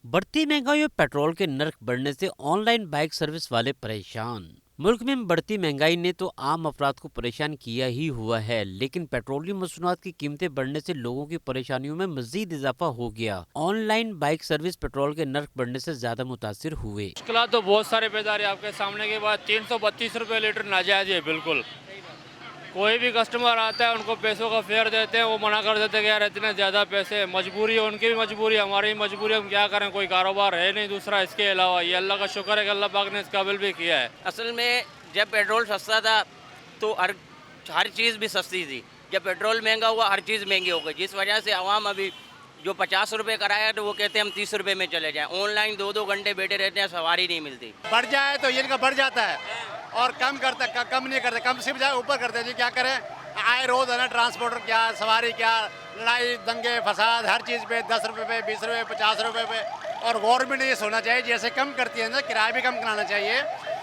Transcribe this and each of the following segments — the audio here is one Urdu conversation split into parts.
بڑھتی مہنگائی اور پیٹرول کے نرخ بڑھنے سے آن لائن بائک سروس والے پریشان۔ ملک میں بڑھتی مہنگائی نے تو عام افراد کو پریشان کیا ہی ہوا ہے، لیکن پیٹرولیم مصنوعات کی قیمتیں بڑھنے سے لوگوں کی پریشانیوں میں مزید اضافہ ہو گیا۔ On line bike service petrol کے نرخ بڑھنے سے زیادہ متاثر ہوئے۔ مشکلات تو بہت سارے پیدا رہے آپ کے سامنے کے بعد 332 روپے لیٹر ناجائز ہے بالکل۔ کوئی بھی کسٹمر آتا ہے ان کو پیسوں کا فیئر دیتے ہیں، وہ منع کر دیتے ہیں کہ یار اتنے زیادہ پیسے، مجبوری ہے، ان کی بھی مجبوری ہے، ہماری بھی مجبوری ہے، ہم کیا کریں، کوئی کاروبار ہے نہیں دوسرا اس کے علاوہ۔ یہ اللہ کا شکر ہے کہ اللہ پاک نے اس قابل بھی کیا ہے۔ اصل میں جب پیٹرول سستا تھا تو ہر چیز بھی سستی تھی، جب پیٹرول مہنگا ہوا ہر چیز مہنگی ہو گئی، جس وجہ سے عوام ابھی جو 50 روپے کرایا تو وہ کہتے ہیں ہم 30 روپے میں چلے جائیں۔ آن لائن 2 گھنٹے بیٹھے رہتے ہیں، سواری نہیں ملتی۔ بڑھ جائے تو ان کا بڑھ جاتا ہے اور کم نہیں کرتے، کم سے بجائے اوپر کرتے ہیں۔ جی کیا کریں، آئے روز ہے نا، ٹرانسپورٹر کیا، سواری کیا، لڑائی دنگے فساد ہر چیز پہ 10 روپے پہ، 20 روپے، 50 روپے پہ۔ اور گورنمنٹ نے یہ سوچنا چاہیے جیسے کم کرتی ہے نا، کرایہ بھی کم کرانا چاہیے،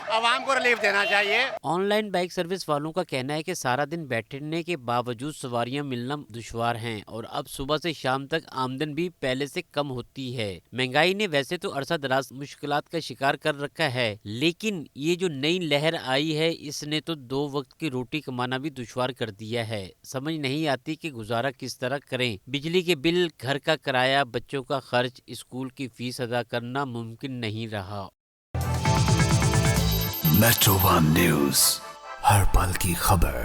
عوام کو ریلیف دینا چاہیے۔ آن لائن بائک سروس والوں کا کہنا ہے کہ سارا دن بیٹھنے کے باوجود سواریاں ملنا دشوار ہیں اور اب صبح سے شام تک آمدن بھی پہلے سے کم ہوتی ہے۔ مہنگائی نے ویسے تو عرصہ دراز مشکلات کا شکار کر رکھا ہے، لیکن یہ جو نئی لہر آئی ہے اس نے تو 2 وقت کی روٹی کمانا بھی دشوار کر دیا ہے۔ سمجھ نہیں آتی کہ گزارا کس طرح کریں۔ بجلی کے بل، گھر کا کرایہ، بچوں کا خرچ، اسکول کی فیس ادا کرنا ممکن نہیں رہا۔ میٹرو ون نیوز، ہر پل کی خبر۔